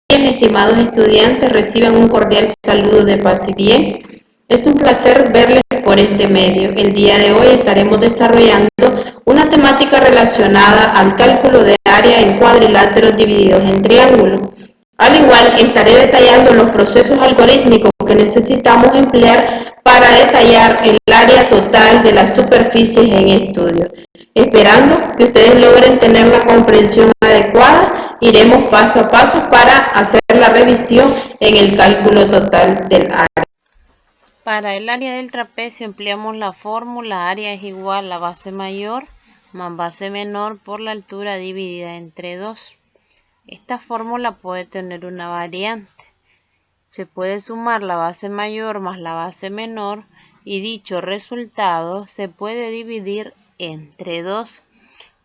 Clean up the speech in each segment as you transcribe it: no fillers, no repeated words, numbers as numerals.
Estimados estudiantes, reciban un cordial saludo de paz y bien. Es un placer verles por este medio. El día de hoy estaremos desarrollando una temática relacionada al cálculo de área en cuadriláteros divididos en triángulos. Al igual, estaré detallando los procesos algorítmicos que necesitamos emplear para detallar el área total de las superficies en estudio. Esperando que ustedes logren tener la comprensión adecuada, iremos paso a paso para hacer la revisión en el cálculo total del área. Para el área del trapecio empleamos la fórmula área es igual a base mayor más base menor por la altura dividida entre 2. Esta fórmula puede tener una variante. Se puede sumar la base mayor más la base menor y dicho resultado se puede dividir entre 2.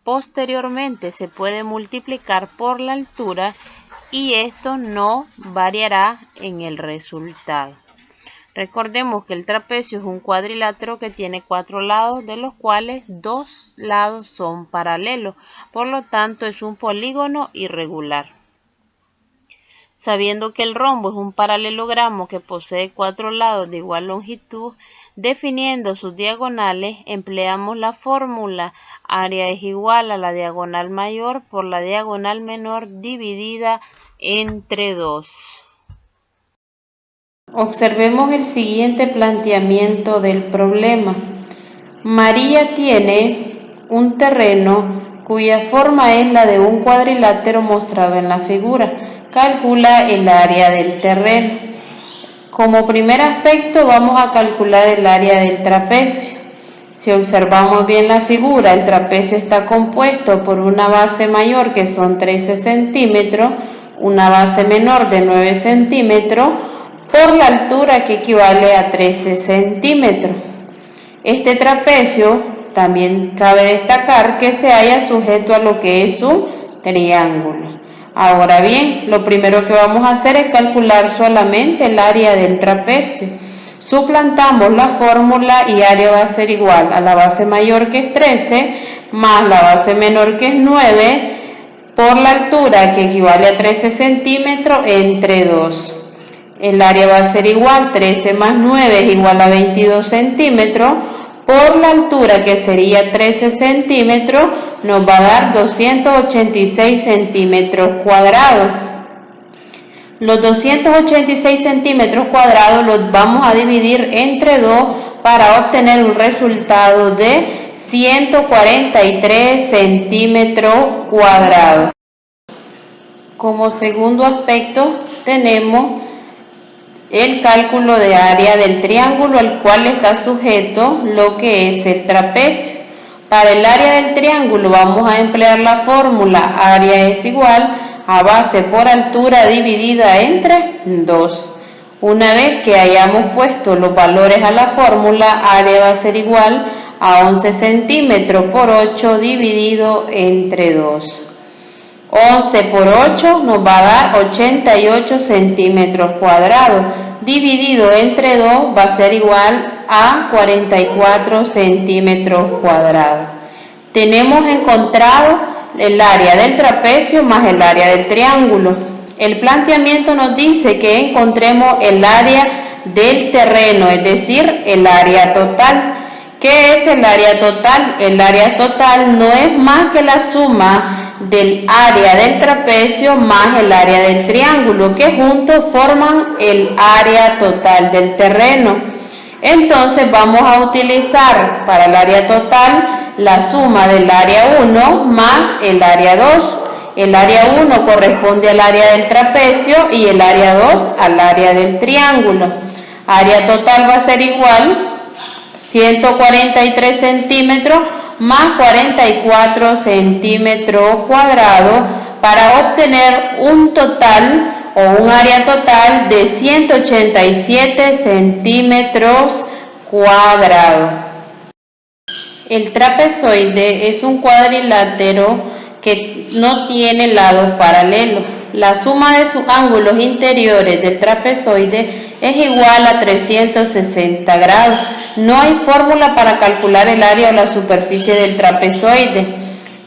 Posteriormente se puede multiplicar por la altura y esto no variará en el resultado. Recordemos que el trapecio es un cuadrilátero que tiene 4 lados, de los cuales 2 lados son paralelos, por lo tanto es un polígono irregular. Sabiendo que el rombo es un paralelogramo que posee 4 lados de igual longitud, definiendo sus diagonales, empleamos la fórmula área es igual a la diagonal mayor por la diagonal menor dividida entre 2. Observemos el siguiente planteamiento del problema. María tiene un terreno cuya forma es la de un cuadrilátero mostrado en la figura. Calcula el área del terreno. Como primer aspecto vamos a calcular el área del trapecio. Si observamos bien la figura, el trapecio está compuesto por una base mayor que son 13 centímetros, una base menor de 9 centímetros, por la altura que equivale a 13 centímetros. Este trapecio también cabe destacar que se halla sujeto a lo que es un triángulo. Ahora bien, lo primero que vamos a hacer es calcular solamente el área del trapecio. Suplantamos la fórmula y área va a ser igual a la base mayor que es 13 más la base menor que es 9 por la altura que equivale a 13 centímetros entre 2. El área va a ser igual, 13 más 9 es igual a 22 centímetros, por la altura que sería 13 centímetros, nos va a dar 286 centímetros cuadrados. Los 286 centímetros cuadrados los vamos a dividir entre 2 para obtener un resultado de 143 centímetros cuadrados. Como segundo aspecto tenemos el cálculo de área del triángulo al cual está sujeto lo que es el trapecio. Para el área del triángulo vamos a emplear la fórmula área es igual a base por altura dividida entre 2. Una vez que hayamos puesto los valores a la fórmula, área va a ser igual a 11 centímetros por 8 dividido entre 2. 11 por 8 nos va a dar 88 centímetros cuadrados, dividido entre 2 va a ser igual a 44 centímetros cuadrados. Tenemos encontrado el área del trapecio más el área del triángulo. El planteamiento nos dice que encontremos el área del terreno, es decir, el área total. ¿Qué es el área total? El área total no es más que la suma del área del trapecio más el área del triángulo, que juntos forman el área total del terreno. Entonces vamos a utilizar para el área total la suma del área 1 más el área 2. El área 1 corresponde al área del trapecio y el área 2 al área del triángulo. Área total va a ser igual 143 centímetros más 44 centímetros cuadrados para obtener un total o un área total de 187 centímetros cuadrados. El trapezoide es un cuadrilátero que no tiene lados paralelos. La suma de sus ángulos interiores del trapezoide es igual a 360 grados. No hay fórmula para calcular el área o la superficie del trapezoide.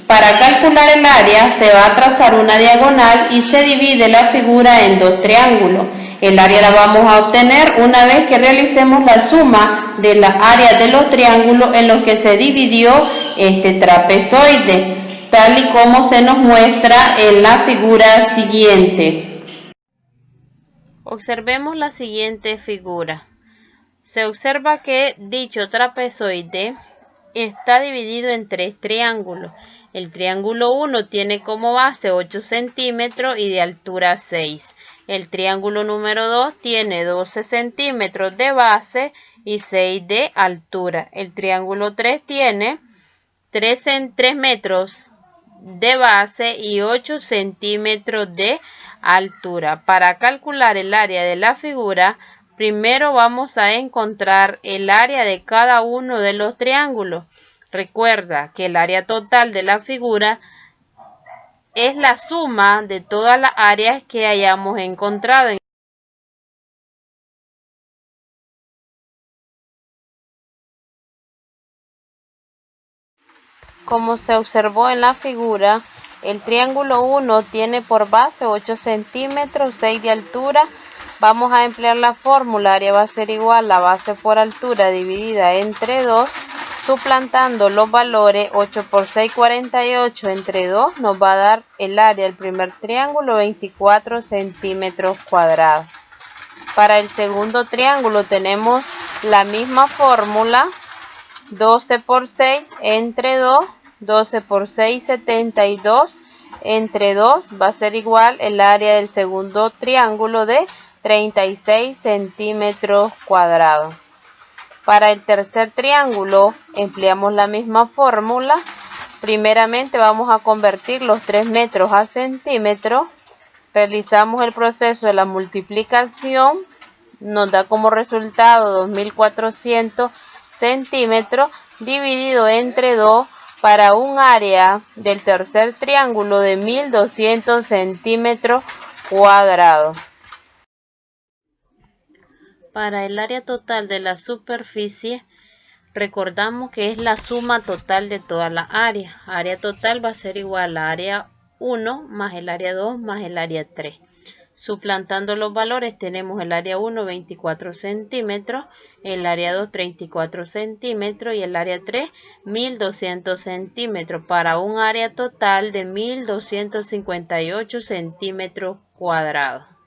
Para calcular el área se va a trazar una diagonal y se divide la figura en dos triángulos. El área la vamos a obtener una vez que realicemos la suma de las áreas de los triángulos en los que se dividió este trapezoide, tal y como se nos muestra en la figura siguiente. Observemos la siguiente figura. Se observa que dicho trapezoide está dividido en tres triángulos. El triángulo 1 tiene como base 8 centímetros y de altura 6. El triángulo número 2 tiene 12 centímetros de base y 6 de altura. El triángulo 3 tiene 3 metros de base y 8 centímetros de altura. Para calcular el área de la figura, primero vamos a encontrar el área de cada uno de los triángulos. Recuerda que el área total de la figura es la suma de todas las áreas que hayamos encontrado. Como se observó en la figura, el triángulo 1 tiene por base 8 centímetros, 6 de altura. Vamos a emplear la fórmula, área va a ser igual a la base por altura dividida entre 2, suplantando los valores. 8 por 6, 48, entre 2 nos va a dar el área del primer triángulo, 24 centímetros cuadrados. Para el segundo triángulo tenemos la misma fórmula, 12 por 6 entre 2, 12 por 6, 72, entre 2 va a ser igual el área del segundo triángulo de 36 centímetros cuadrados. Para el tercer triángulo empleamos la misma fórmula. Primeramente vamos a convertir los 3 metros a centímetros. Realizamos el proceso de la multiplicación. Nos da como resultado 2400 centímetros dividido entre 2 para un área del tercer triángulo de 1200 centímetros cuadrados. Para el área total de la superficie, recordamos que es la suma total de todas las áreas. Área total va a ser igual a área 1 más el área 2 más el área 3. Suplantando los valores tenemos el área 1 24 centímetros, el área 2 34 centímetros y el área 3 1200 centímetros para un área total de 1258 centímetros cuadrados.